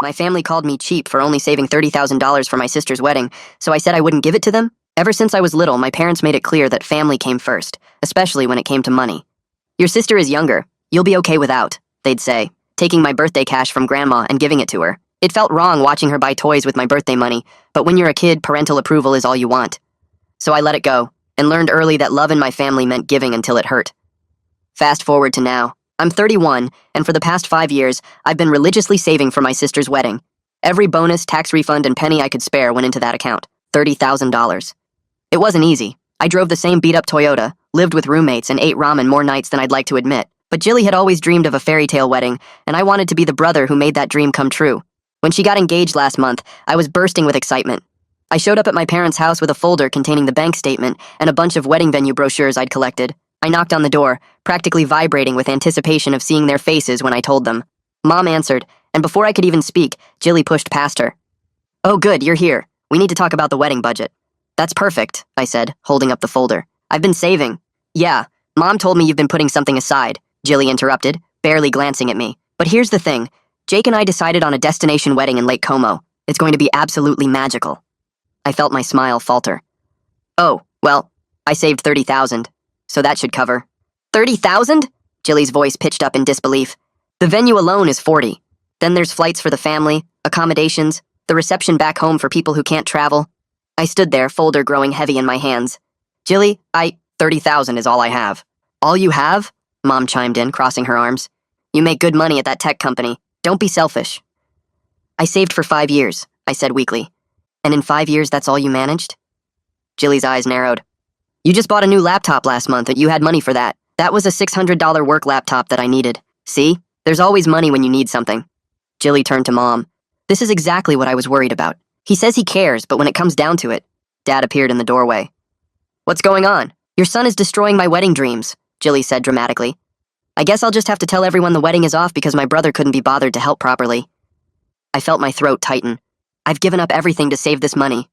My family called me cheap for only saving $30,000 for my sister's wedding, so I said I wouldn't give it to them. Ever since I was little, my parents made it clear that family came first, especially when it came to money. Your sister is younger. You'll be okay without, they'd say, taking my birthday cash from grandma and giving it to her. It felt wrong watching her buy toys with my birthday money, but when you're a kid, parental approval is all you want. So I let it go, and learned early that love in my family meant giving until it hurt. Fast forward to now. I'm 31, and for the past 5 years, I've been religiously saving for my sister's wedding. Every bonus, tax refund, and penny I could spare went into that account. $30,000. It wasn't easy. I drove the same beat-up Toyota, lived with roommates, and ate ramen more nights than I'd like to admit. But Jilly had always dreamed of a fairy tale wedding, and I wanted to be the brother who made that dream come true. When she got engaged last month, I was bursting with excitement. I showed up at my parents' house with a folder containing the bank statement and a bunch of wedding venue brochures I'd collected. I knocked on the door, practically vibrating with anticipation of seeing their faces when I told them. Mom answered, and before I could even speak, Jilly pushed past her. "Oh good, you're here. We need to talk about the wedding budget." "That's perfect," I said, holding up the folder. "I've been saving." "Yeah, Mom told me you've been putting something aside," Jilly interrupted, barely glancing at me. "But here's the thing. Jake and I decided on a destination wedding in Lake Como. It's going to be absolutely magical." I felt my smile falter. "Oh, well, I saved $30,000. So that should cover." "30,000? Jilly's voice pitched up in disbelief. "The venue alone is 40. Then there's flights for the family, accommodations, the reception back home for people who can't travel." I stood there, folder growing heavy in my hands. "Jilly, 30,000 is all I have." "All you have?" Mom chimed in, crossing her arms. "You make good money at that tech company. Don't be selfish." "I saved for 5 years," I said weakly. "And in 5 years, that's all you managed?" Jilly's eyes narrowed. "You just bought a new laptop last month and you had money for that. That was a $600 work laptop that I needed. See? There's always money when you need something." Jilly turned to Mom. "This is exactly what I was worried about. He says he cares, but when it comes down to it..." Dad appeared in the doorway. "What's going on?" "Your son is destroying my wedding dreams," Jilly said dramatically. "I guess I'll just have to tell everyone the wedding is off because my brother couldn't be bothered to help properly." I felt my throat tighten. "I've given up everything to save this money."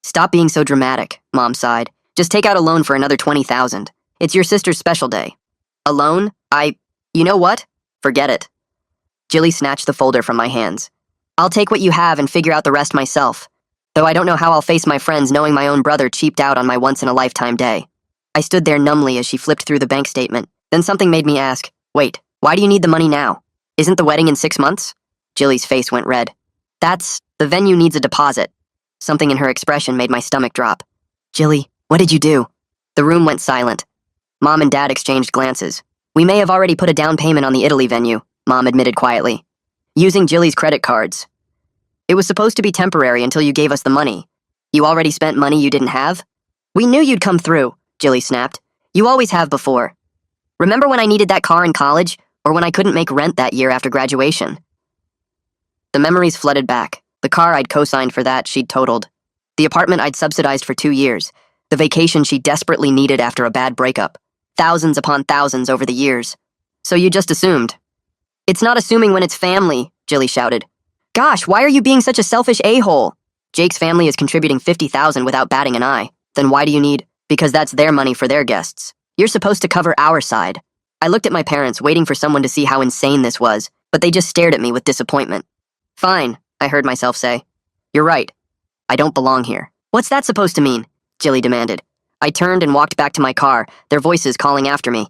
"Stop being so dramatic," Mom sighed. "Just take out a loan for another $20,000. It's your sister's special day." "A loan? You know what? Forget it." Jilly snatched the folder from my hands. "I'll take what you have and figure out the rest myself. Though I don't know how I'll face my friends knowing my own brother cheaped out on my once-in-a-lifetime day." I stood there numbly as she flipped through the bank statement. Then something made me ask, "Wait, why do you need the money now? Isn't the wedding in 6 months?" Jilly's face went red. The venue needs a deposit." Something in her expression made my stomach drop. "Jilly, what did you do?" The room went silent. Mom and Dad exchanged glances. "We may have already put a down payment on the Italy venue," Mom admitted quietly. "Using Jilly's credit cards. It was supposed to be temporary until you gave us the money. You already spent money you didn't have?" "We knew you'd come through," Jilly snapped. "You always have before. Remember when I needed that car in college? Or when I couldn't make rent that year after graduation?" The memories flooded back. The car I'd co-signed for that she'd totaled. The apartment I'd subsidized for 2 years. The vacation she desperately needed after a bad breakup. Thousands upon thousands over the years. "So you just assumed." "It's not assuming when it's family," Jilly shouted. "Gosh, why are you being such a selfish a-hole? Jake's family is contributing $50,000 without batting an eye. Then why do you need..." "Because that's their money for their guests. You're supposed to cover our side." I looked at my parents, waiting for someone to see how insane this was, but they just stared at me with disappointment. "Fine," I heard myself say. "You're right. I don't belong here." "What's that supposed to mean?" Jilly demanded. I turned and walked back to my car, their voices calling after me.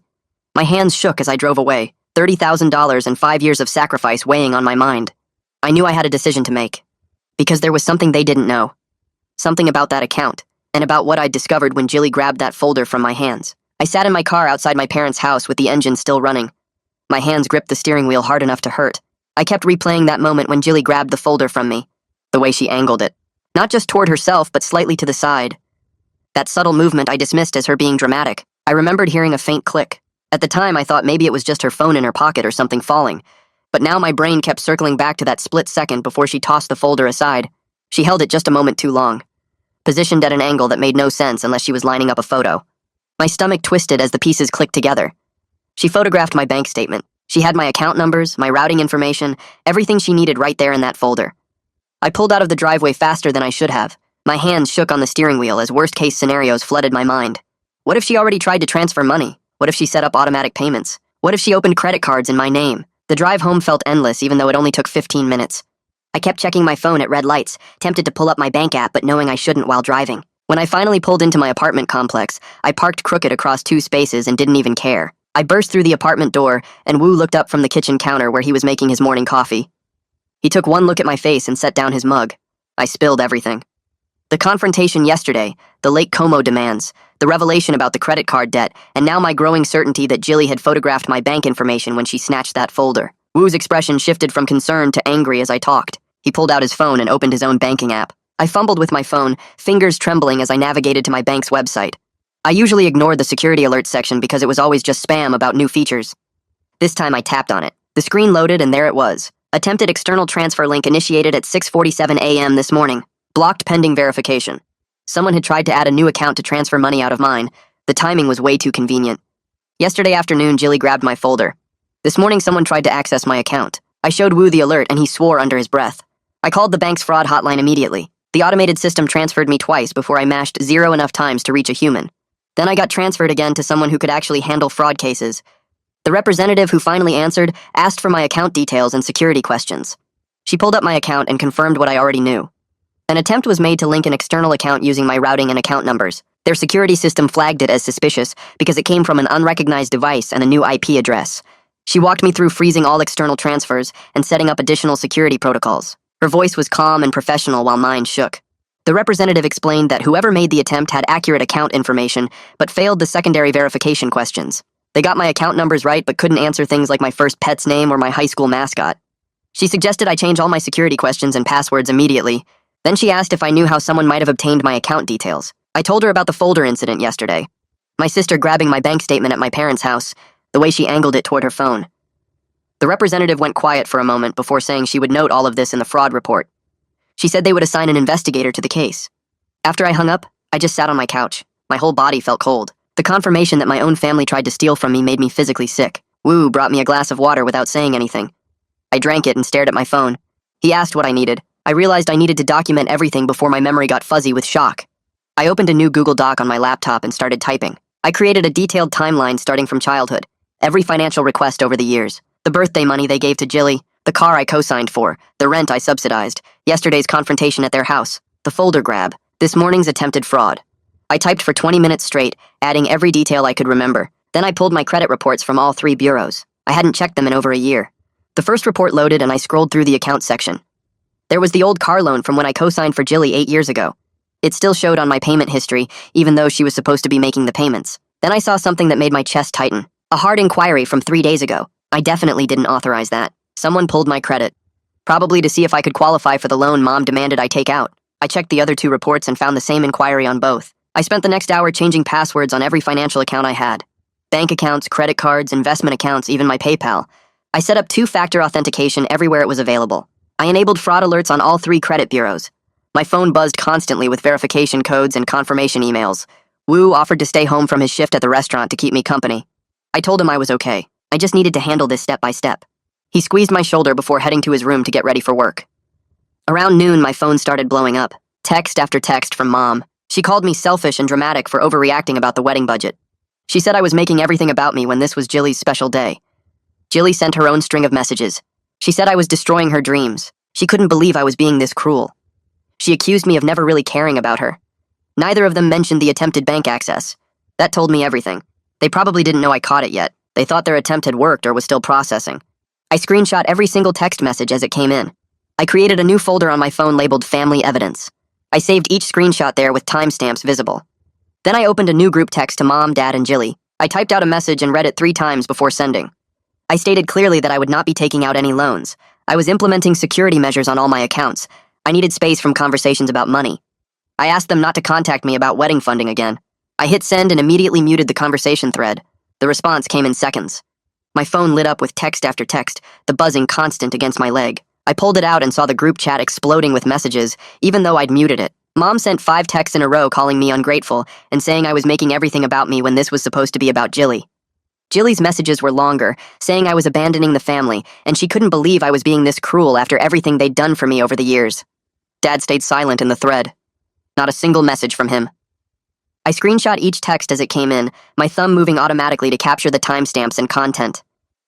My hands shook as I drove away, $30,000 and 5 years of sacrifice weighing on my mind. I knew I had a decision to make. Because there was something they didn't know. Something about that account, and about what I'd discovered when Jilly grabbed that folder from my hands. I sat in my car outside my parents' house with the engine still running. My hands gripped the steering wheel hard enough to hurt. I kept replaying that moment when Jilly grabbed the folder from me. The way she angled it. Not just toward herself, but slightly to the side. That subtle movement I dismissed as her being dramatic. I remembered hearing a faint click. At the time, I thought maybe it was just her phone in her pocket or something falling. But now my brain kept circling back to that split second before she tossed the folder aside. She held it just a moment too long. Positioned at an angle that made no sense unless she was lining up a photo. My stomach twisted as the pieces clicked together. She photographed my bank statement. She had my account numbers, my routing information, everything she needed right there in that folder. I pulled out of the driveway faster than I should have. My hands shook on the steering wheel as worst-case scenarios flooded my mind. What if she already tried to transfer money? What if she set up automatic payments? What if she opened credit cards in my name? The drive home felt endless even though it only took 15 minutes. I kept checking my phone at red lights, tempted to pull up my bank app but knowing I shouldn't while driving. When I finally pulled into my apartment complex, I parked crooked across 2 spaces and didn't even care. I burst through the apartment door, and Wu looked up from the kitchen counter where he was making his morning coffee. He took one look at my face and set down his mug. I spilled everything. The confrontation yesterday, the Lake Como demands, the revelation about the credit card debt, and now my growing certainty that Jilly had photographed my bank information when she snatched that folder. Wu's expression shifted from concern to angry as I talked. He pulled out his phone and opened his own banking app. I fumbled with my phone, fingers trembling as I navigated to my bank's website. I usually ignored the security alert section because it was always just spam about new features. This time I tapped on it. The screen loaded and there it was. Attempted external transfer link initiated at 6:47 a.m. this morning. Blocked pending verification. Someone had tried to add a new account to transfer money out of mine. The timing was way too convenient. Yesterday afternoon, Jilly grabbed my folder. This morning, someone tried to access my account. I showed Wu the alert and he swore under his breath. I called the bank's fraud hotline immediately. The automated system transferred me twice before I mashed 0 enough times to reach a human. Then I got transferred again to someone who could actually handle fraud cases. The representative who finally answered asked for my account details and security questions. She pulled up my account and confirmed what I already knew. An attempt was made to link an external account using my routing and account numbers. Their security system flagged it as suspicious because it came from an unrecognized device and a new IP address. She walked me through freezing all external transfers and setting up additional security protocols. Her voice was calm and professional while mine shook. The representative explained that whoever made the attempt had accurate account information, but failed the secondary verification questions. They got my account numbers right, but couldn't answer things like my first pet's name or my high school mascot. She suggested I change all my security questions and passwords immediately. Then she asked if I knew how someone might have obtained my account details. I told her about the folder incident yesterday. My sister grabbing my bank statement at my parents' house, the way she angled it toward her phone. The representative went quiet for a moment before saying she would note all of this in the fraud report. She said they would assign an investigator to the case. After I hung up, I just sat on my couch. My whole body felt cold. The confirmation that my own family tried to steal from me made me physically sick. Wu brought me a glass of water without saying anything. I drank it and stared at my phone. He asked what I needed. I realized I needed to document everything before my memory got fuzzy with shock. I opened a new Google Doc on my laptop and started typing. I created a detailed timeline starting from childhood. Every financial request over the years. The birthday money they gave to Jilly, the car I co-signed for, the rent I subsidized, yesterday's confrontation at their house, the folder grab, this morning's attempted fraud. I typed for 20 minutes straight, adding every detail I could remember. Then I pulled my credit reports from all 3 bureaus. I hadn't checked them in over a year. The first report loaded and I scrolled through the account section. There was the old car loan from when I co-signed for Jilly 8 years ago. It still showed on my payment history, even though she was supposed to be making the payments. Then I saw something that made my chest tighten. A hard inquiry from 3 days ago. I definitely didn't authorize that. Someone pulled my credit. Probably to see if I could qualify for the loan Mom demanded I take out. I checked the other 2 reports and found the same inquiry on both. I spent the next hour changing passwords on every financial account I had. Bank accounts, credit cards, investment accounts, even my PayPal. I set up 2-factor authentication everywhere it was available. I enabled fraud alerts on all 3 credit bureaus. My phone buzzed constantly with verification codes and confirmation emails. Wu offered to stay home from his shift at the restaurant to keep me company. I told him I was okay. I just needed to handle this step by step. He squeezed my shoulder before heading to his room to get ready for work. Around noon, my phone started blowing up. Text after text from Mom. She called me selfish and dramatic for overreacting about the wedding budget. She said I was making everything about me when this was Jilly's special day. Jilly sent her own string of messages. She said I was destroying her dreams. She couldn't believe I was being this cruel. She accused me of never really caring about her. Neither of them mentioned the attempted bank access. That told me everything. They probably didn't know I caught it yet. They thought their attempt had worked or was still processing. I screenshot every single text message as it came in. I created a new folder on my phone labeled Family Evidence. I saved each screenshot there with timestamps visible. Then I opened a new group text to Mom, Dad, and Jilly. I typed out a message and read it 3 times before sending. I stated clearly that I would not be taking out any loans. I was implementing security measures on all my accounts. I needed space from conversations about money. I asked them not to contact me about wedding funding again. I hit send and immediately muted the conversation thread. The response came in seconds. My phone lit up with text after text, the buzzing constant against my leg. I pulled it out and saw the group chat exploding with messages, even though I'd muted it. Mom sent 5 texts in a row calling me ungrateful and saying I was making everything about me when this was supposed to be about Jilly. Jilly's messages were longer, saying I was abandoning the family, and she couldn't believe I was being this cruel after everything they'd done for me over the years. Dad stayed silent in the thread. Not a single message from him. I screenshot each text as it came in, my thumb moving automatically to capture the timestamps and content.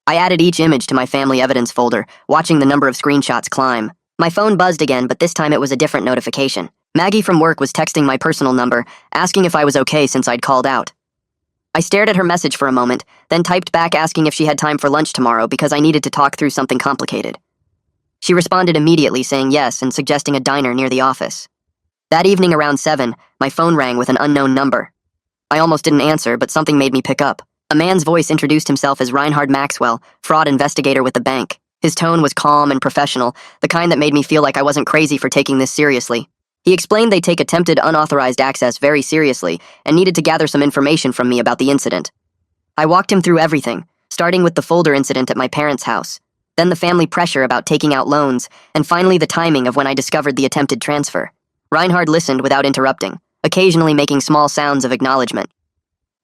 I added each image to my family evidence folder, watching the number of screenshots climb. My phone buzzed again, but this time it was a different notification. Maggie from work was texting my personal number, asking if I was okay since I'd called out. I stared at her message for a moment, then typed back asking if she had time for lunch tomorrow because I needed to talk through something complicated. She responded immediately saying yes and suggesting a diner near the office. That evening around 7, my phone rang with an unknown number. I almost didn't answer, but something made me pick up. A man's voice introduced himself as Reinhard Maxwell, fraud investigator with the bank. His tone was calm and professional, the kind that made me feel like I wasn't crazy for taking this seriously. He explained they take attempted unauthorized access very seriously and needed to gather some information from me about the incident. I walked him through everything, starting with the folder incident at my parents' house, then the family pressure about taking out loans, and finally the timing of when I discovered the attempted transfer. Reinhard listened without interrupting, occasionally making small sounds of acknowledgement.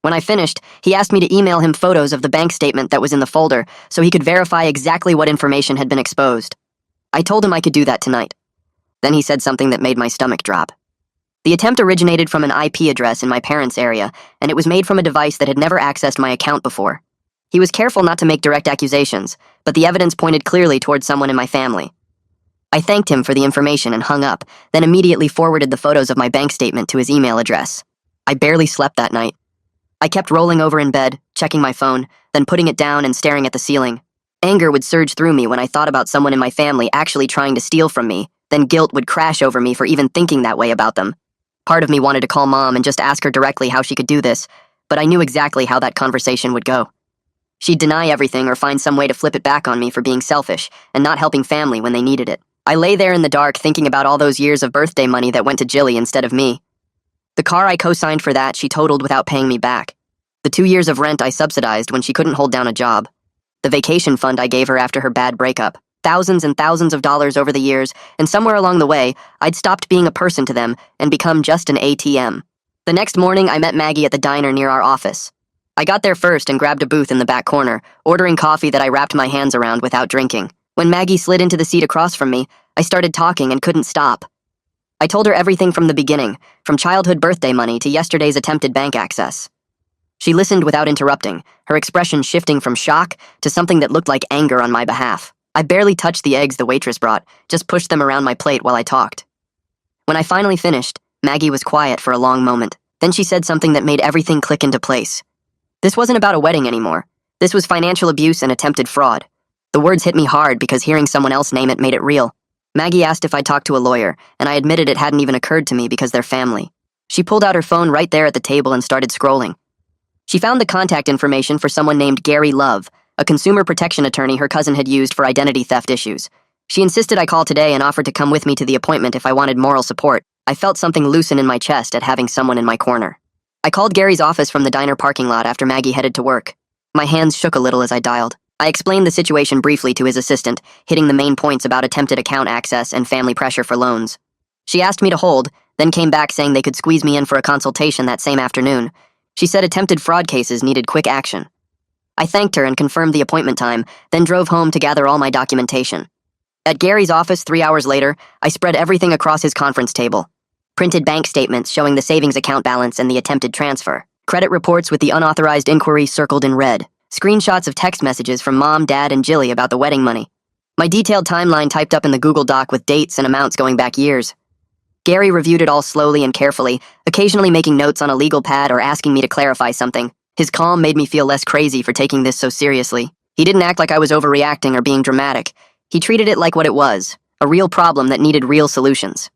When I finished, he asked me to email him photos of the bank statement that was in the folder so he could verify exactly what information had been exposed. I told him I could do that tonight. Then he said something that made my stomach drop. The attempt originated from an IP address in my parents' area, and it was made from a device that had never accessed my account before. He was careful not to make direct accusations, but the evidence pointed clearly towards someone in my family. I thanked him for the information and hung up, then immediately forwarded the photos of my bank statement to his email address. I barely slept that night. I kept rolling over in bed, checking my phone, then putting it down and staring at the ceiling. Anger would surge through me when I thought about someone in my family actually trying to steal from me, then guilt would crash over me for even thinking that way about them. Part of me wanted to call Mom and just ask her directly how she could do this, but I knew exactly how that conversation would go. She'd deny everything or find some way to flip it back on me for being selfish and not helping family when they needed it. I lay there in the dark thinking about all those years of birthday money that went to Jilly instead of me. The car I co-signed for that she totaled without paying me back. The 2 years of rent I subsidized when she couldn't hold down a job. The vacation fund I gave her after her bad breakup. Thousands and thousands of dollars over the years, and somewhere along the way, I'd stopped being a person to them and become just an ATM. The next morning, I met Maggie at the diner near our office. I got there first and grabbed a booth in the back corner, ordering coffee that I wrapped my hands around without drinking. When Maggie slid into the seat across from me, I started talking and couldn't stop. I told her everything from the beginning, from childhood birthday money to yesterday's attempted bank access. She listened without interrupting, her expression shifting from shock to something that looked like anger on my behalf. I barely touched the eggs the waitress brought, just pushed them around my plate while I talked. When I finally finished, Maggie was quiet for a long moment. Then she said something that made everything click into place. This wasn't about a wedding anymore. This was financial abuse and attempted fraud. The words hit me hard because hearing someone else name it made it real. Maggie asked if I'd talked to a lawyer, and I admitted it hadn't even occurred to me because they're family. She pulled out her phone right there at the table and started scrolling. She found the contact information for someone named Gary Love, a consumer protection attorney her cousin had used for identity theft issues. She insisted I call today and offered to come with me to the appointment if I wanted moral support. I felt something loosen in my chest at having someone in my corner. I called Gary's office from the diner parking lot after Maggie headed to work. My hands shook a little as I dialed. I explained the situation briefly to his assistant, hitting the main points about attempted account access and family pressure for loans. She asked me to hold, then came back saying they could squeeze me in for a consultation that same afternoon. She said attempted fraud cases needed quick action. I thanked her and confirmed the appointment time, then drove home to gather all my documentation. At Gary's office 3 hours later, I spread everything across his conference table. Printed bank statements showing the savings account balance and the attempted transfer. Credit reports with the unauthorized inquiry circled in red. Screenshots of text messages from Mom, Dad, and Jilly about the wedding money. My detailed timeline typed up in the Google Doc with dates and amounts going back years. Gary reviewed it all slowly and carefully, occasionally making notes on a legal pad or asking me to clarify something. His calm made me feel less crazy for taking this so seriously. He didn't act like I was overreacting or being dramatic. He treated it like what it was, a real problem that needed real solutions.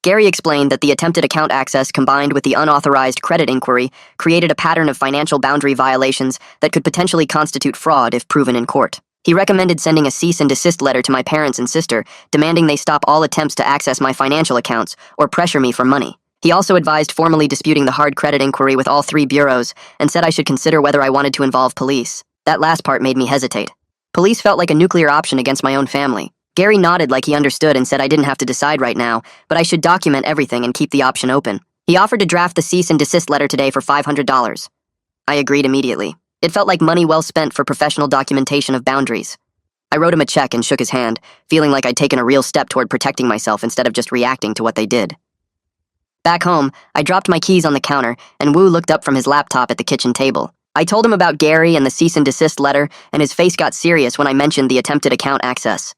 Gary explained that the attempted account access combined with the unauthorized credit inquiry created a pattern of financial boundary violations that could potentially constitute fraud if proven in court. He recommended sending a cease and desist letter to my parents and sister, demanding they stop all attempts to access my financial accounts or pressure me for money. He also advised formally disputing the hard credit inquiry with all 3 bureaus and said I should consider whether I wanted to involve police. That last part made me hesitate. Police felt like a nuclear option against my own family. Gary nodded like he understood and said I didn't have to decide right now, but I should document everything and keep the option open. He offered to draft the cease and desist letter today for $500. I agreed immediately. It felt like money well spent for professional documentation of boundaries. I wrote him a check and shook his hand, feeling like I'd taken a real step toward protecting myself instead of just reacting to what they did. Back home, I dropped my keys on the counter, and Wu looked up from his laptop at the kitchen table. I told him about Gary and the cease and desist letter, and his face got serious when I mentioned the attempted account access.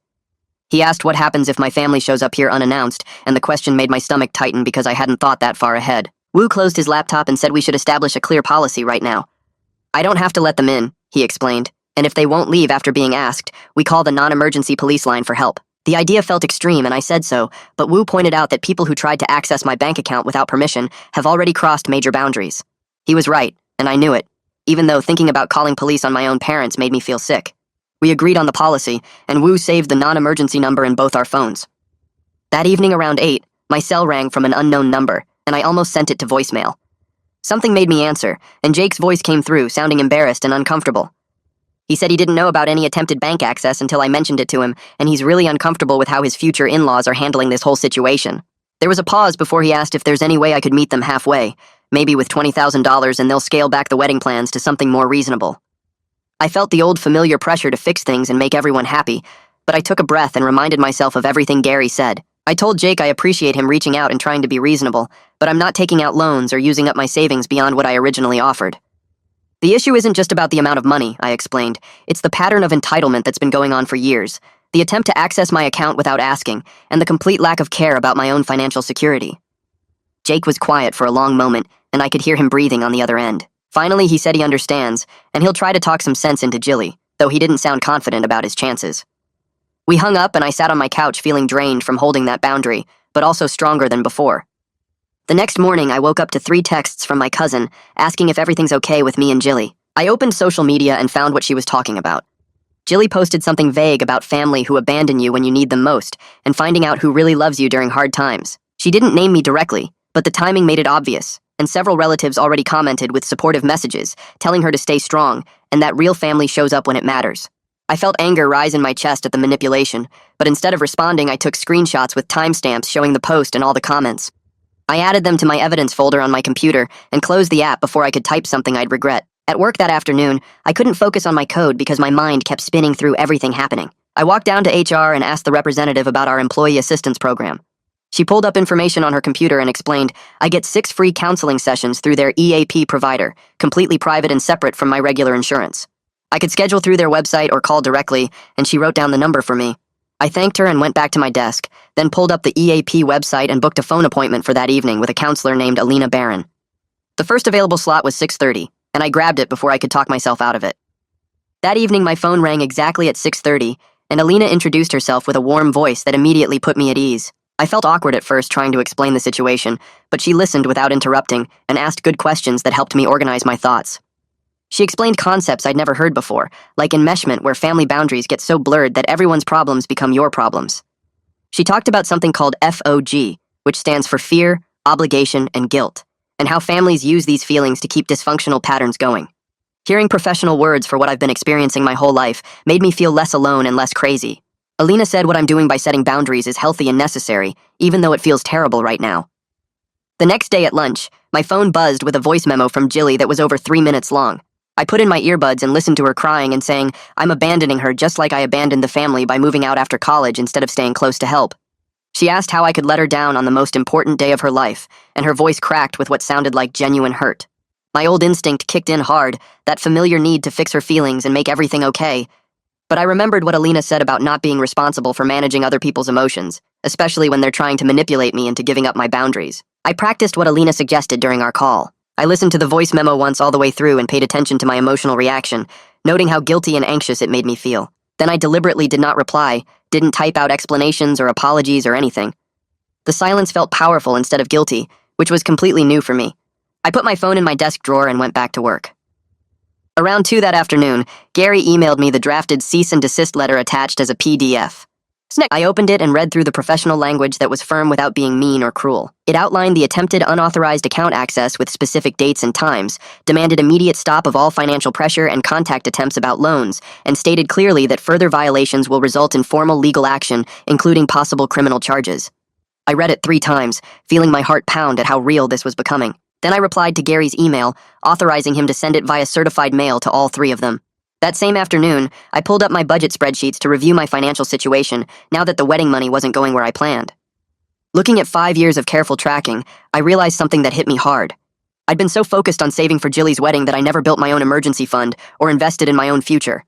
He asked what happens if my family shows up here unannounced, and the question made my stomach tighten because I hadn't thought that far ahead. Wu closed his laptop and said we should establish a clear policy right now. I don't have to let them in, he explained, and if they won't leave after being asked, we call the non-emergency police line for help. The idea felt extreme and I said so, but Wu pointed out that people who tried to access my bank account without permission have already crossed major boundaries. He was right, and I knew it, even though thinking about calling police on my own parents made me feel sick. We agreed on the policy, and Wu saved the non-emergency number in both our phones. That evening around 8, my cell rang from an unknown number, and I almost sent it to voicemail. Something made me answer, and Jake's voice came through, sounding embarrassed and uncomfortable. He said he didn't know about any attempted bank access until I mentioned it to him, and he's really uncomfortable with how his future in-laws are handling this whole situation. There was a pause before he asked if there's any way I could meet them halfway, maybe with $20,000 and they'll scale back the wedding plans to something more reasonable. I felt the old familiar pressure to fix things and make everyone happy, but I took a breath and reminded myself of everything Gary said. I told Jake I appreciate him reaching out and trying to be reasonable, but I'm not taking out loans or using up my savings beyond what I originally offered. The issue isn't just about the amount of money, I explained. It's the pattern of entitlement that's been going on for years, the attempt to access my account without asking, and the complete lack of care about my own financial security. Jake was quiet for a long moment, and I could hear him breathing on the other end. Finally, he said he understands, and he'll try to talk some sense into Jilly, though he didn't sound confident about his chances. We hung up and I sat on my couch feeling drained from holding that boundary, but also stronger than before. The next morning, I woke up to 3 texts from my cousin, asking if everything's okay with me and Jilly. I opened social media and found what she was talking about. Jilly posted something vague about family who abandon you when you need them most, and finding out who really loves you during hard times. She didn't name me directly, but the timing made it obvious, and several relatives already commented with supportive messages, telling her to stay strong, and that real family shows up when it matters. I felt anger rise in my chest at the manipulation, but instead of responding, I took screenshots with timestamps showing the post and all the comments. I added them to my evidence folder on my computer and closed the app before I could type something I'd regret. At work that afternoon, I couldn't focus on my code because my mind kept spinning through everything happening. I walked down to HR and asked the representative about our employee assistance program. She pulled up information on her computer and explained, I get 6 free counseling sessions through their EAP provider, completely private and separate from my regular insurance. I could schedule through their website or call directly, and she wrote down the number for me. I thanked her and went back to my desk, then pulled up the EAP website and booked a phone appointment for that evening with a counselor named Alina Barron. The first available slot was 6:30, and I grabbed it before I could talk myself out of it. That evening, my phone rang exactly at 6:30, and Alina introduced herself with a warm voice that immediately put me at ease. I felt awkward at first trying to explain the situation, but she listened without interrupting and asked good questions that helped me organize my thoughts. She explained concepts I'd never heard before, like enmeshment, where family boundaries get so blurred that everyone's problems become your problems. She talked about something called FOG, which stands for fear, obligation, and guilt, and how families use these feelings to keep dysfunctional patterns going. Hearing professional words for what I've been experiencing my whole life made me feel less alone and less crazy. Alina said what I'm doing by setting boundaries is healthy and necessary, even though it feels terrible right now. The next day at lunch, my phone buzzed with a voice memo from Jilly that was over 3 minutes long. I put in my earbuds and listened to her crying and saying, I'm abandoning her just like I abandoned the family by moving out after college instead of staying close to help. She asked how I could let her down on the most important day of her life, and her voice cracked with what sounded like genuine hurt. My old instinct kicked in hard, that familiar need to fix her feelings and make everything okay. But I remembered what Alina said about not being responsible for managing other people's emotions, especially when they're trying to manipulate me into giving up my boundaries. I practiced what Alina suggested during our call. I listened to the voice memo once all the way through and paid attention to my emotional reaction, noting how guilty and anxious it made me feel. Then I deliberately did not reply, didn't type out explanations or apologies or anything. The silence felt powerful instead of guilty, which was completely new for me. I put my phone in my desk drawer and went back to work. Around 2 that afternoon, Gary emailed me the drafted cease and desist letter attached as a PDF. I opened it and read through the professional language that was firm without being mean or cruel. It outlined the attempted unauthorized account access with specific dates and times, demanded immediate stop of all financial pressure and contact attempts about loans, and stated clearly that further violations will result in formal legal action, including possible criminal charges. I read it 3 times, feeling my heart pound at how real this was becoming. Then I replied to Gary's email, authorizing him to send it via certified mail to all 3 of them. That same afternoon, I pulled up my budget spreadsheets to review my financial situation now that the wedding money wasn't going where I planned. Looking at 5 years of careful tracking, I realized something that hit me hard. I'd been so focused on saving for Jilly's wedding that I never built my own emergency fund or invested in my own future.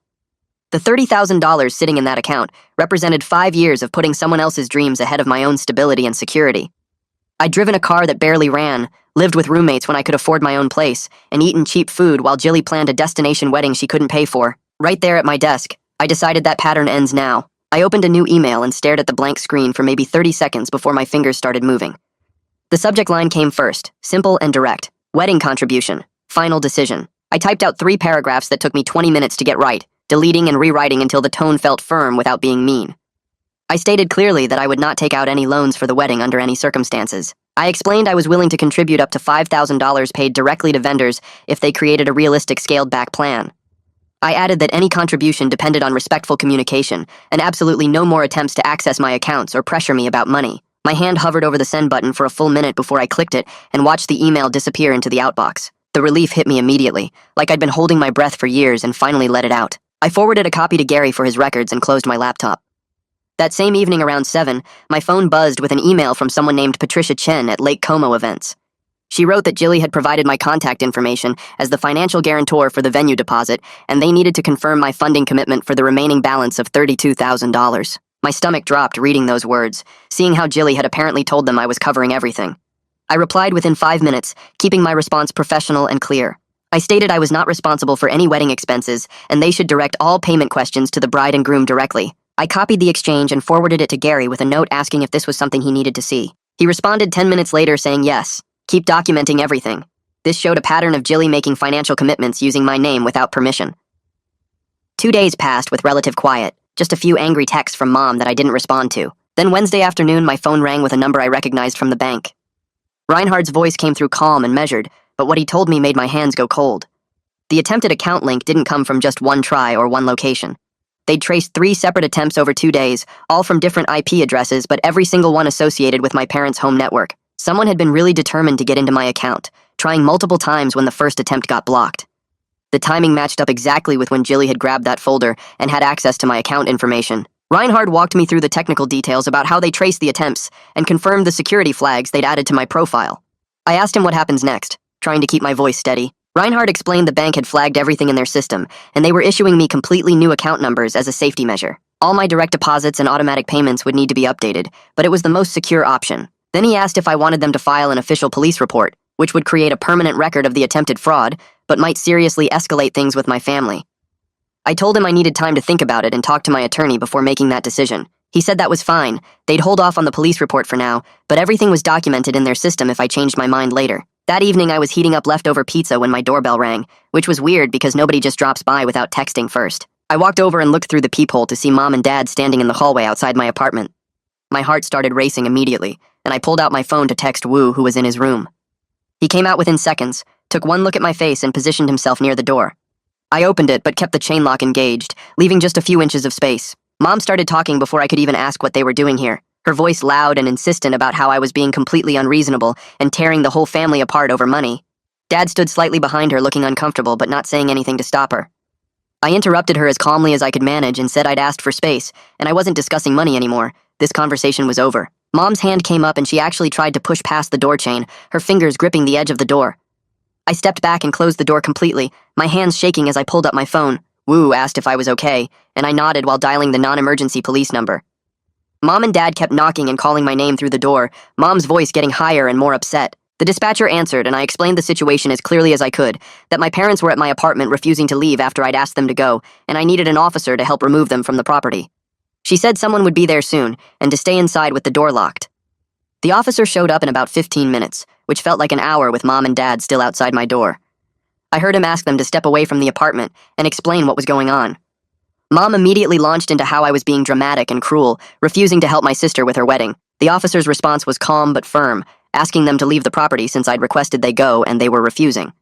The $30,000 sitting in that account represented 5 years of putting someone else's dreams ahead of my own stability and security. I'd driven a car that barely ran, lived with roommates when I could afford my own place, and eaten cheap food while Jilly planned a destination wedding she couldn't pay for. Right there at my desk, I decided that pattern ends now. I opened a new email and stared at the blank screen for maybe 30 seconds before my fingers started moving. The subject line came first, simple and direct. Wedding contribution. Final decision. I typed out 3 paragraphs that took me 20 minutes to get right, deleting and rewriting until the tone felt firm without being mean. I stated clearly that I would not take out any loans for the wedding under any circumstances. I explained I was willing to contribute up to $5,000 paid directly to vendors if they created a realistic scaled-back plan. I added that any contribution depended on respectful communication and absolutely no more attempts to access my accounts or pressure me about money. My hand hovered over the send button for a full minute before I clicked it and watched the email disappear into the outbox. The relief hit me immediately, like I'd been holding my breath for years and finally let it out. I forwarded a copy to Gary for his records and closed my laptop. That same evening around 7, my phone buzzed with an email from someone named Patricia Chen at Lake Como Events. She wrote that Jilly had provided my contact information as the financial guarantor for the venue deposit, and they needed to confirm my funding commitment for the remaining balance of $32,000. My stomach dropped reading those words, seeing how Jilly had apparently told them I was covering everything. I replied within 5 minutes, keeping my response professional and clear. I stated I was not responsible for any wedding expenses, and they should direct all payment questions to the bride and groom directly. I copied the exchange and forwarded it to Gary with a note asking if this was something he needed to see. He responded 10 minutes later saying yes. Keep documenting everything. This showed a pattern of Jilly making financial commitments using my name without permission. 2 days passed with relative quiet, just a few angry texts from Mom that I didn't respond to. Then Wednesday afternoon, my phone rang with a number I recognized from the bank. Reinhardt's voice came through calm and measured, but what he told me made my hands go cold. The attempted account link didn't come from just one try or one location. They'd traced 3 separate attempts over 2 days, all from different IP addresses, but every single one associated with my parents' home network. Someone had been really determined to get into my account, trying multiple times when the first attempt got blocked. The timing matched up exactly with when Jilly had grabbed that folder and had access to my account information. Reinhardt walked me through the technical details about how they traced the attempts and confirmed the security flags they'd added to my profile. I asked him what happens next, trying to keep my voice steady. Reinhardt explained the bank had flagged everything in their system, and they were issuing me completely new account numbers as a safety measure. All my direct deposits and automatic payments would need to be updated, but it was the most secure option. Then he asked if I wanted them to file an official police report, which would create a permanent record of the attempted fraud, but might seriously escalate things with my family. I told him I needed time to think about it and talk to my attorney before making that decision. He said that was fine. They'd hold off on the police report for now, but everything was documented in their system if I changed my mind later. That evening, I was heating up leftover pizza when my doorbell rang, which was weird because nobody just drops by without texting first. I walked over and looked through the peephole to see Mom and Dad standing in the hallway outside my apartment. My heart started racing immediately, and I pulled out my phone to text Wu, who was in his room. He came out within seconds, took one look at my face, and positioned himself near the door. I opened it but kept the chain lock engaged, leaving just a few inches of space. Mom started talking before I could even ask what they were doing here, her voice loud and insistent about how I was being completely unreasonable and tearing the whole family apart over money. Dad stood slightly behind her, looking uncomfortable but not saying anything to stop her. I interrupted her as calmly as I could manage and said I'd asked for space, and I wasn't discussing money anymore. This conversation was over. Mom's hand came up and she actually tried to push past the door chain, her fingers gripping the edge of the door. I stepped back and closed the door completely, my hands shaking as I pulled up my phone. Wu asked if I was okay, and I nodded while dialing the non-emergency police number. Mom and Dad kept knocking and calling my name through the door, Mom's voice getting higher and more upset. The dispatcher answered, and I explained the situation as clearly as I could, that my parents were at my apartment refusing to leave after I'd asked them to go, and I needed an officer to help remove them from the property. She said someone would be there soon, and to stay inside with the door locked. The officer showed up in about 15 minutes, which felt like an hour with Mom and Dad still outside my door. I heard him ask them to step away from the apartment and explain what was going on. Mom immediately launched into how I was being dramatic and cruel, refusing to help my sister with her wedding. The officer's response was calm but firm, asking them to leave the property since I'd requested they go and they were refusing.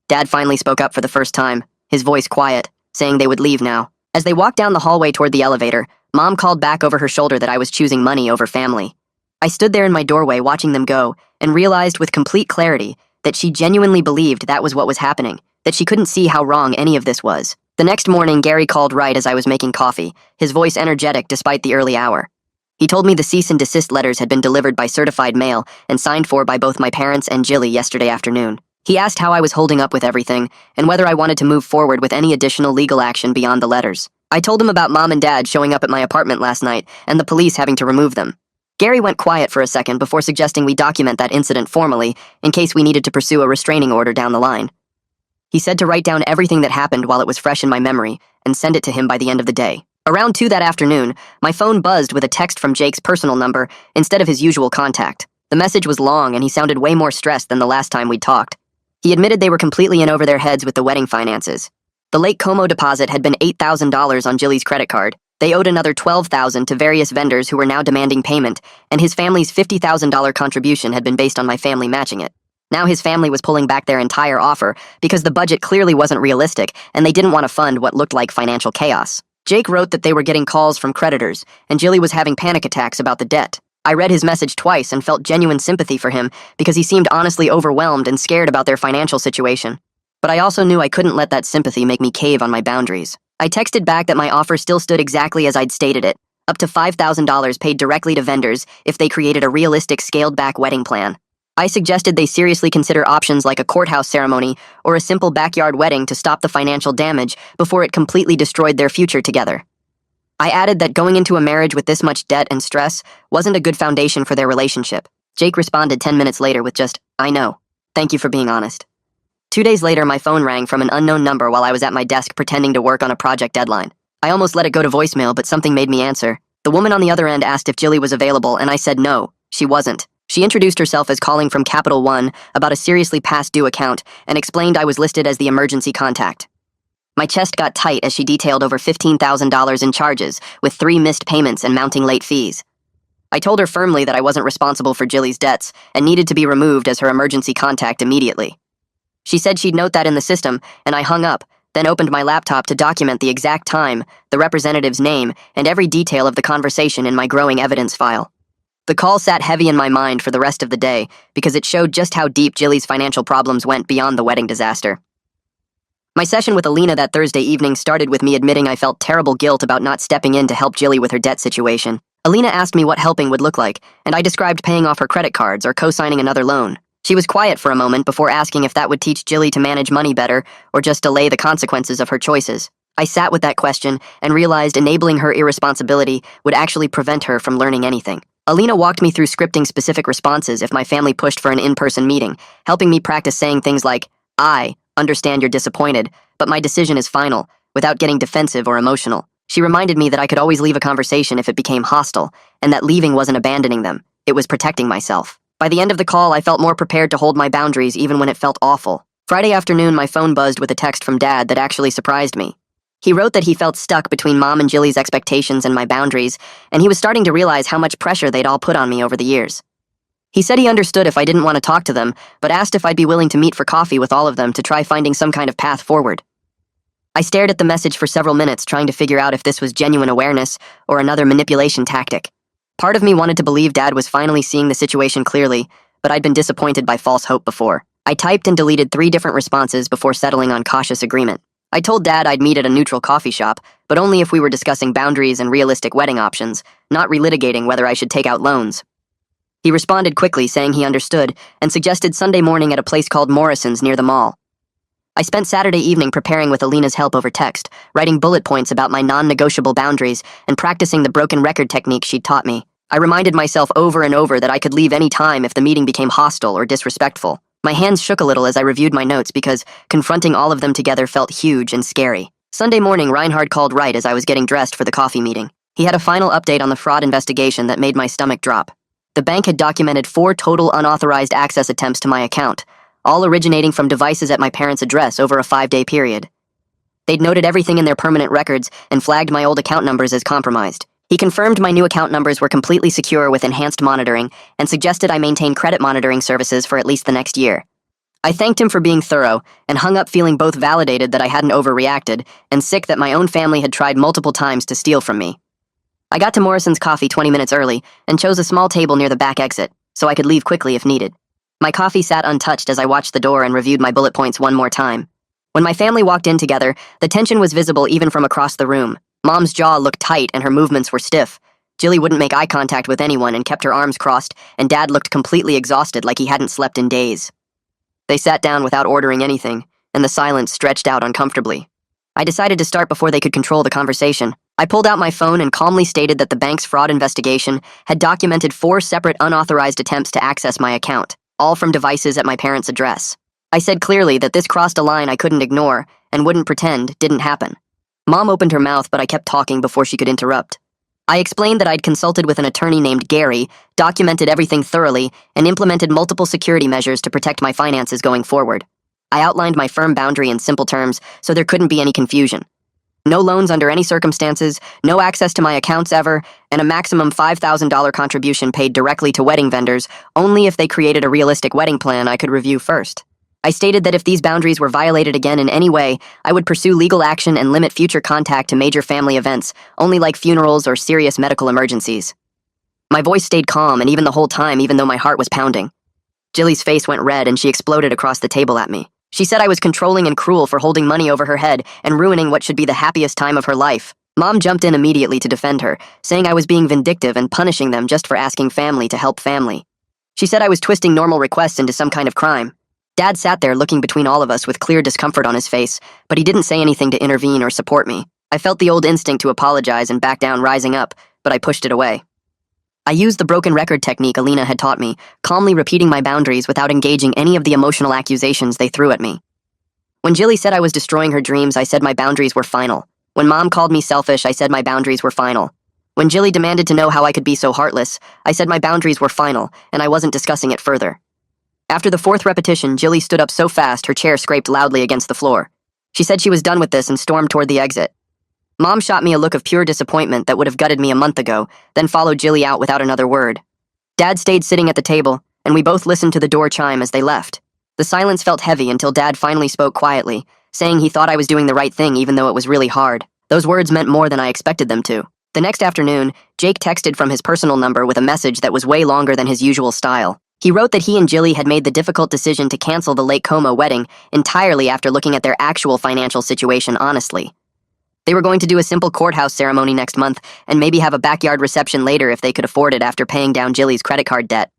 Dad finally spoke up for the first time, his voice quiet, saying they would leave now. As they walked down the hallway toward the elevator, Mom called back over her shoulder that I was choosing money over family. I stood there in my doorway watching them go and realized with complete clarity that she genuinely believed that was what was happening, that she couldn't see how wrong any of this was. The next morning, Gary called right as I was making coffee, his voice energetic despite the early hour. He told me the cease and desist letters had been delivered by certified mail and signed for by both my parents and Jilly yesterday afternoon. He asked how I was holding up with everything and whether I wanted to move forward with any additional legal action beyond the letters. I told him about Mom and Dad showing up at my apartment last night and the police having to remove them. Gary went quiet for a second before suggesting we document that incident formally in case we needed to pursue a restraining order down the line. He said to write down everything that happened while it was fresh in my memory and send it to him by the end of the day. Around 2 that afternoon, my phone buzzed with a text from Jake's personal number instead of his usual contact. The message was long and he sounded way more stressed than the last time we'd talked. He admitted they were completely in over their heads with the wedding finances. The Lake Como deposit had been $8,000 on Jilly's credit card. They owed another $12,000 to various vendors who were now demanding payment, and his family's $50,000 contribution had been based on my family matching it. Now his family was pulling back their entire offer because the budget clearly wasn't realistic and they didn't want to fund what looked like financial chaos. Jake wrote that they were getting calls from creditors, and Jilly was having panic attacks about the debt. I read his message twice and felt genuine sympathy for him because he seemed honestly overwhelmed and scared about their financial situation. But I also knew I couldn't let that sympathy make me cave on my boundaries. I texted back that my offer still stood exactly as I'd stated it, up to $5,000 paid directly to vendors if they created a realistic scaled-back wedding plan. I suggested they seriously consider options like a courthouse ceremony or a simple backyard wedding to stop the financial damage before it completely destroyed their future together. I added that going into a marriage with this much debt and stress wasn't a good foundation for their relationship. Jake responded 10 minutes later with just, "I know. Thank you for being honest." 2 days later, my phone rang from an unknown number while I was at my desk pretending to work on a project deadline. I almost let it go to voicemail, but something made me answer. The woman on the other end asked if Jilly was available, and I said no, she wasn't. She introduced herself as calling from Capital One about a seriously past due account and explained I was listed as the emergency contact. My chest got tight as she detailed over $15,000 in charges, with 3 missed payments and mounting late fees. I told her firmly that I wasn't responsible for Jilly's debts and needed to be removed as her emergency contact immediately. She said she'd note that in the system, and I hung up, then opened my laptop to document the exact time, the representative's name, and every detail of the conversation in my growing evidence file. The call sat heavy in my mind for the rest of the day because it showed just how deep Jilly's financial problems went beyond the wedding disaster. My session with Alina that Thursday evening started with me admitting I felt terrible guilt about not stepping in to help Jilly with her debt situation. Alina asked me what helping would look like, and I described paying off her credit cards or co-signing another loan. She was quiet for a moment before asking if that would teach Jilly to manage money better or just delay the consequences of her choices. I sat with that question and realized enabling her irresponsibility would actually prevent her from learning anything. Alina walked me through scripting specific responses if my family pushed for an in-person meeting, helping me practice saying things like, "I understand you're disappointed, but my decision is final," without getting defensive or emotional. She reminded me that I could always leave a conversation if it became hostile, and that leaving wasn't abandoning them, it was protecting myself. By the end of the call, I felt more prepared to hold my boundaries even when it felt awful. Friday afternoon, my phone buzzed with a text from Dad that actually surprised me. He wrote that he felt stuck between Mom and Jilly's expectations and my boundaries, and he was starting to realize how much pressure they'd all put on me over the years. He said he understood if I didn't want to talk to them, but asked if I'd be willing to meet for coffee with all of them to try finding some kind of path forward. I stared at the message for several minutes, trying to figure out if this was genuine awareness or another manipulation tactic. Part of me wanted to believe Dad was finally seeing the situation clearly, but I'd been disappointed by false hope before. I typed and deleted 3 different responses before settling on cautious agreement. I told Dad I'd meet at a neutral coffee shop, but only if we were discussing boundaries and realistic wedding options, not relitigating whether I should take out loans. He responded quickly, saying he understood, and suggested Sunday morning at a place called Morrison's near the mall. I spent Saturday evening preparing with Alina's help over text, writing bullet points about my non-negotiable boundaries and practicing the broken record technique she'd taught me. I reminded myself over and over that I could leave any time if the meeting became hostile or disrespectful. My hands shook a little as I reviewed my notes because confronting all of them together felt huge and scary. Sunday morning, Reinhard called right as I was getting dressed for the coffee meeting. He had a final update on the fraud investigation that made my stomach drop. The bank had documented 4 total unauthorized access attempts to my account, all originating from devices at my parents' address over a 5-day period. They'd noted everything in their permanent records and flagged my old account numbers as compromised. He confirmed my new account numbers were completely secure with enhanced monitoring and suggested I maintain credit monitoring services for at least the next year. I thanked him for being thorough and hung up feeling both validated that I hadn't overreacted and sick that my own family had tried multiple times to steal from me. I got to Morrison's Coffee 20 minutes early and chose a small table near the back exit so I could leave quickly if needed. My coffee sat untouched as I watched the door and reviewed my bullet points one more time. When my family walked in together, the tension was visible even from across the room. Mom's jaw looked tight and her movements were stiff. Jilly wouldn't make eye contact with anyone and kept her arms crossed, and Dad looked completely exhausted like he hadn't slept in days. They sat down without ordering anything, and the silence stretched out uncomfortably. I decided to start before they could control the conversation. I pulled out my phone and calmly stated that the bank's fraud investigation had documented 4 separate unauthorized attempts to access my account, all from devices at my parents' address. I said clearly that this crossed a line I couldn't ignore and wouldn't pretend didn't happen. Mom opened her mouth, but I kept talking before she could interrupt. I explained that I'd consulted with an attorney named Gary, documented everything thoroughly, and implemented multiple security measures to protect my finances going forward. I outlined my firm boundary in simple terms so there couldn't be any confusion. No loans under any circumstances, no access to my accounts ever, and a maximum $5,000 contribution paid directly to wedding vendors only if they created a realistic wedding plan I could review first. I stated that if these boundaries were violated again in any way, I would pursue legal action and limit future contact to major family events, only like funerals or serious medical emergencies. My voice stayed calm, and even the whole time, even though my heart was pounding. Jilly's face went red and she exploded across the table at me. She said I was controlling and cruel for holding money over her head and ruining what should be the happiest time of her life. Mom jumped in immediately to defend her, saying I was being vindictive and punishing them just for asking family to help family. She said I was twisting normal requests into some kind of crime. Dad sat there looking between all of us with clear discomfort on his face, but he didn't say anything to intervene or support me. I felt the old instinct to apologize and back down rising up, but I pushed it away. I used the broken record technique Alina had taught me, calmly repeating my boundaries without engaging any of the emotional accusations they threw at me. When Jilly said I was destroying her dreams, I said my boundaries were final. When Mom called me selfish, I said my boundaries were final. When Jilly demanded to know how I could be so heartless, I said my boundaries were final, and I wasn't discussing it further. After the 4th repetition, Jilly stood up so fast her chair scraped loudly against the floor. She said she was done with this and stormed toward the exit. Mom shot me a look of pure disappointment that would have gutted me a month ago, then followed Jilly out without another word. Dad stayed sitting at the table, and we both listened to the door chime as they left. The silence felt heavy until Dad finally spoke quietly, saying he thought I was doing the right thing even though it was really hard. Those words meant more than I expected them to. The next afternoon, Jake texted from his personal number with a message that was way longer than his usual style. He wrote that he and Jilly had made the difficult decision to cancel the Lake Como wedding entirely after looking at their actual financial situation honestly. They were going to do a simple courthouse ceremony next month and maybe have a backyard reception later if they could afford it after paying down Jilly's credit card debt.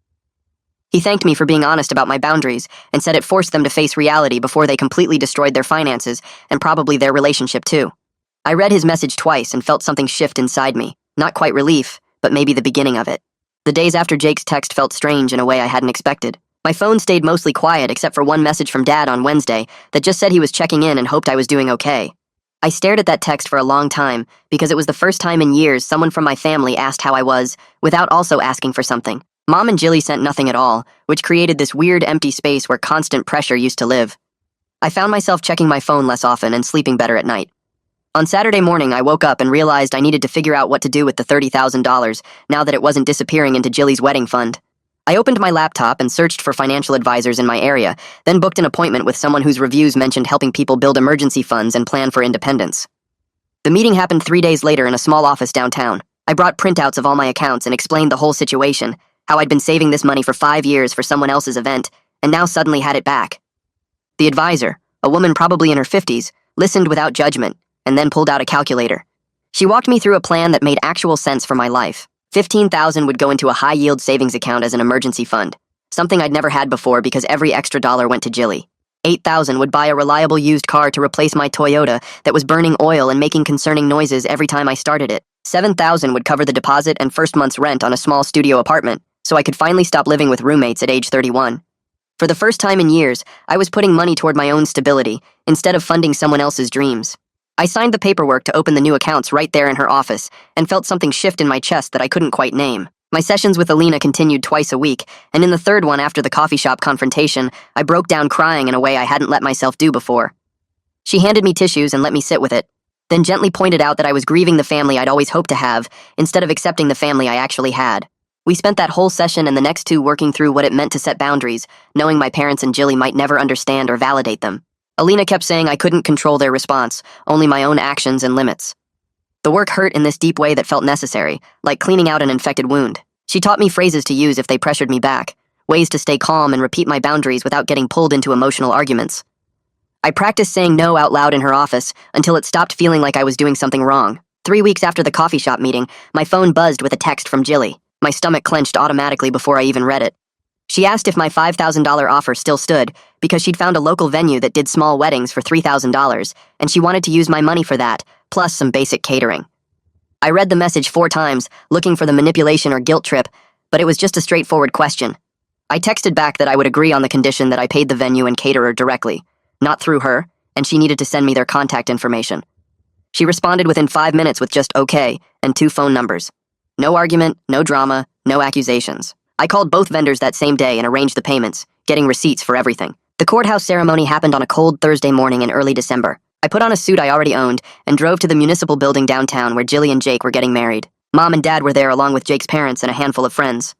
He thanked me for being honest about my boundaries and said it forced them to face reality before they completely destroyed their finances and probably their relationship too. I read his message twice and felt something shift inside me. Not quite relief, but maybe the beginning of it. The days after Jake's text felt strange in a way I hadn't expected. My phone stayed mostly quiet except for one message from Dad on Wednesday that just said he was checking in and hoped I was doing okay. I stared at that text for a long time because it was the first time in years someone from my family asked how I was without also asking for something. Mom and Jilly sent nothing at all, which created this weird empty space where constant pressure used to live. I found myself checking my phone less often and sleeping better at night. On Saturday morning, I woke up and realized I needed to figure out what to do with the $30,000 now that it wasn't disappearing into Jilly's wedding fund. I opened my laptop and searched for financial advisors in my area, then booked an appointment with someone whose reviews mentioned helping people build emergency funds and plan for independence. The meeting happened 3 days later in a small office downtown. I brought printouts of all my accounts and explained the whole situation, how I'd been saving this money for 5 years for someone else's event, and now suddenly had it back. The advisor, a woman probably in her 50s, listened without judgment, and then pulled out a calculator. She walked me through a plan that made actual sense for my life. $15,000 would go into a high-yield savings account as an emergency fund, something I'd never had before because every extra dollar went to Jilly. $8,000 would buy a reliable used car to replace my Toyota that was burning oil and making concerning noises every time I started it. $7,000 would cover the deposit and first month's rent on a small studio apartment, so I could finally stop living with roommates at age 31. For the first time in years, I was putting money toward my own stability instead of funding someone else's dreams. I signed the paperwork to open the new accounts right there in her office and felt something shift in my chest that I couldn't quite name. My sessions with Alina continued twice a week, and in the third one after the coffee shop confrontation, I broke down crying in a way I hadn't let myself do before. She handed me tissues and let me sit with it, then gently pointed out that I was grieving the family I'd always hoped to have instead of accepting the family I actually had. We spent that whole session and the next 2 working through what it meant to set boundaries, knowing my parents and Jilly might never understand or validate them. Alina kept saying I couldn't control their response, only my own actions and limits. The work hurt in this deep way that felt necessary, like cleaning out an infected wound. She taught me phrases to use if they pressured me back, ways to stay calm and repeat my boundaries without getting pulled into emotional arguments. I practiced saying no out loud in her office until it stopped feeling like I was doing something wrong. 3 weeks after the coffee shop meeting, my phone buzzed with a text from Jilly. My stomach clenched automatically before I even read it. She asked if my $5,000 offer still stood because she'd found a local venue that did small weddings for $3,000, and she wanted to use my money for that, plus some basic catering. I read the message 4 times, looking for the manipulation or guilt trip, but it was just a straightforward question. I texted back that I would agree on the condition that I paid the venue and caterer directly, not through her, and she needed to send me their contact information. She responded within 5 minutes with just okay and 2 phone numbers. No argument, no drama, no accusations. I called both vendors that same day and arranged the payments, getting receipts for everything. The courthouse ceremony happened on a cold Thursday morning in early December. I put on a suit I already owned and drove to the municipal building downtown where Jilly and Jake were getting married. Mom and Dad were there along with Jake's parents and a handful of friends.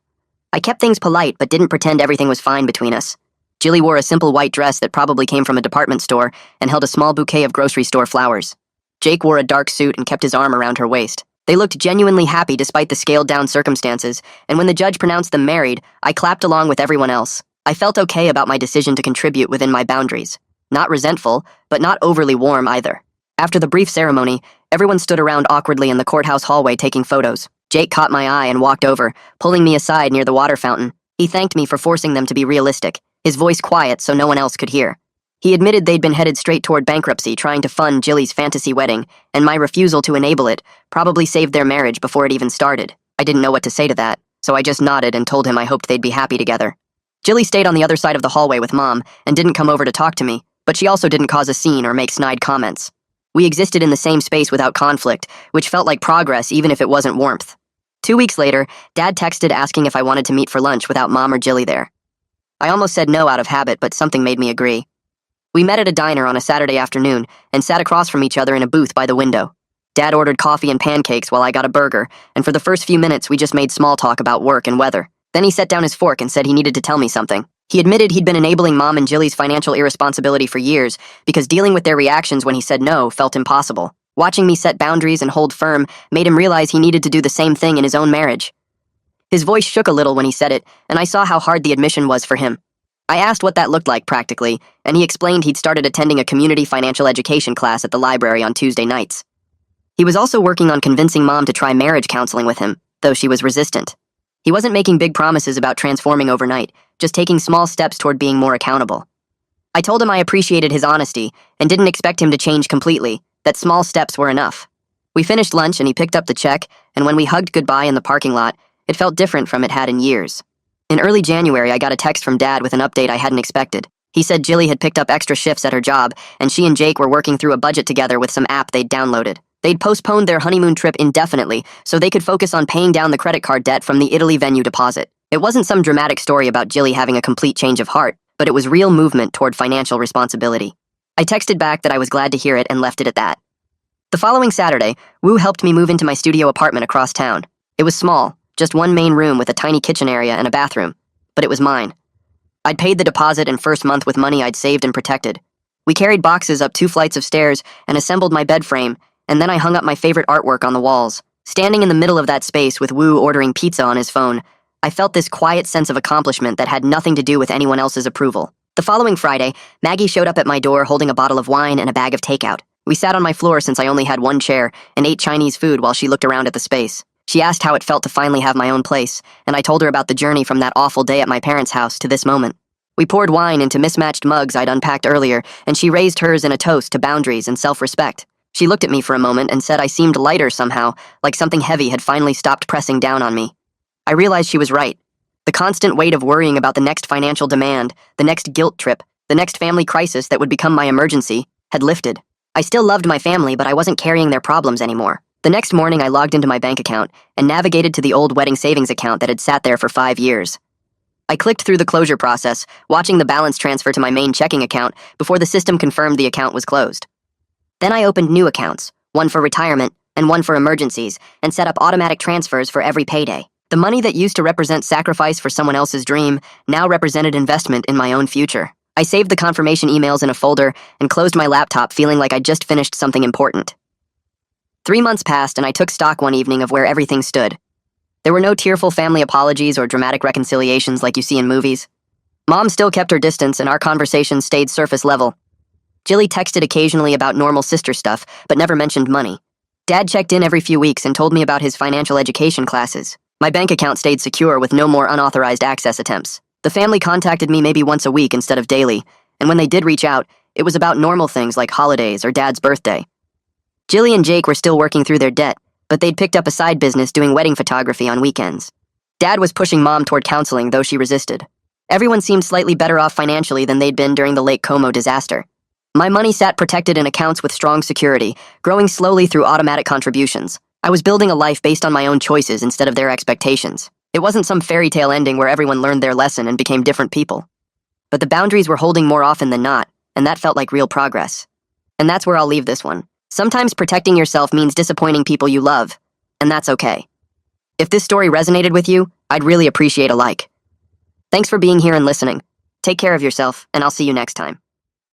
I kept things polite but didn't pretend everything was fine between us. Jilly wore a simple white dress that probably came from a department store and held a small bouquet of grocery store flowers. Jake wore a dark suit and kept his arm around her waist. They looked genuinely happy despite the scaled-down circumstances, and when the judge pronounced them married, I clapped along with everyone else. I felt okay about my decision to contribute within my boundaries. Not resentful, but not overly warm either. After the brief ceremony, everyone stood around awkwardly in the courthouse hallway taking photos. Jake caught my eye and walked over, pulling me aside near the water fountain. He thanked me for forcing them to be realistic, his voice quiet so no one else could hear. He admitted they'd been headed straight toward bankruptcy trying to fund Jilly's fantasy wedding, and my refusal to enable it probably saved their marriage before it even started. I didn't know what to say to that, so I just nodded and told him I hoped they'd be happy together. Jilly stayed on the other side of the hallway with Mom and didn't come over to talk to me, but she also didn't cause a scene or make snide comments. We existed in the same space without conflict, which felt like progress even if it wasn't warmth. 2 weeks later, Dad texted asking if I wanted to meet for lunch without Mom or Jilly there. I almost said no out of habit, but something made me agree. We met at a diner on a Saturday afternoon and sat across from each other in a booth by the window. Dad ordered coffee and pancakes while I got a burger, and for the first few minutes we just made small talk about work and weather. Then he set down his fork and said he needed to tell me something. He admitted he'd been enabling Mom and Jilly's financial irresponsibility for years because dealing with their reactions when he said no felt impossible. Watching me set boundaries and hold firm made him realize he needed to do the same thing in his own marriage. His voice shook a little when he said it, and I saw how hard the admission was for him. I asked what that looked like practically, and he explained he'd started attending a community financial education class at the library on Tuesday nights. He was also working on convincing Mom to try marriage counseling with him, though she was resistant. He wasn't making big promises about transforming overnight, just taking small steps toward being more accountable. I told him I appreciated his honesty and didn't expect him to change completely, that small steps were enough. We finished lunch and he picked up the check, and when we hugged goodbye in the parking lot, it felt different from it had in years. In early January, I got a text from Dad with an update I hadn't expected. He said Jilly had picked up extra shifts at her job, and she and Jake were working through a budget together with some app they'd downloaded. They'd postponed their honeymoon trip indefinitely so they could focus on paying down the credit card debt from the Italy venue deposit. It wasn't some dramatic story about Jilly having a complete change of heart, but it was real movement toward financial responsibility. I texted back that I was glad to hear it and left it at that. The following Saturday, Wu helped me move into my studio apartment across town. It was small, just one main room with a tiny kitchen area and a bathroom, but it was mine. I'd paid the deposit and first month with money I'd saved and protected. We carried boxes up 2 flights of stairs and assembled my bed frame, and then I hung up my favorite artwork on the walls. Standing in the middle of that space with Wu ordering pizza on his phone, I felt this quiet sense of accomplishment that had nothing to do with anyone else's approval. The following Friday, Maggie showed up at my door holding a bottle of wine and a bag of takeout. We sat on my floor since I only had one chair and ate Chinese food while she looked around at the space. She asked how it felt to finally have my own place, and I told her about the journey from that awful day at my parents' house to this moment. We poured wine into mismatched mugs I'd unpacked earlier, and she raised hers in a toast to boundaries and self-respect. She looked at me for a moment and said I seemed lighter somehow, like something heavy had finally stopped pressing down on me. I realized she was right. The constant weight of worrying about the next financial demand, the next guilt trip, the next family crisis that would become my emergency, had lifted. I still loved my family, but I wasn't carrying their problems anymore. The next morning, I logged into my bank account and navigated to the old wedding savings account that had sat there for 5 years. I clicked through the closure process, watching the balance transfer to my main checking account before the system confirmed the account was closed. Then I opened new accounts, one for retirement and one for emergencies, and set up automatic transfers for every payday. The money that used to represent sacrifice for someone else's dream now represented investment in my own future. I saved the confirmation emails in a folder and closed my laptop feeling like I'd just finished something important. 3 months passed and I took stock one evening of where everything stood. There were no tearful family apologies or dramatic reconciliations like you see in movies. Mom still kept her distance and our conversations stayed surface level. Jilly texted occasionally about normal sister stuff, but never mentioned money. Dad checked in every few weeks and told me about his financial education classes. My bank account stayed secure with no more unauthorized access attempts. The family contacted me maybe once a week instead of daily, and when they did reach out, it was about normal things like holidays or Dad's birthday. Jilly and Jake were still working through their debt, but they'd picked up a side business doing wedding photography on weekends. Dad was pushing Mom toward counseling, though she resisted. Everyone seemed slightly better off financially than they'd been during the Lake Como disaster. My money sat protected in accounts with strong security, growing slowly through automatic contributions. I was building a life based on my own choices instead of their expectations. It wasn't some fairy tale ending where everyone learned their lesson and became different people. But the boundaries were holding more often than not, and that felt like real progress. And that's where I'll leave this one. Sometimes protecting yourself means disappointing people you love, and that's okay. If this story resonated with you, I'd really appreciate a like. Thanks for being here and listening. Take care of yourself, and I'll see you next time.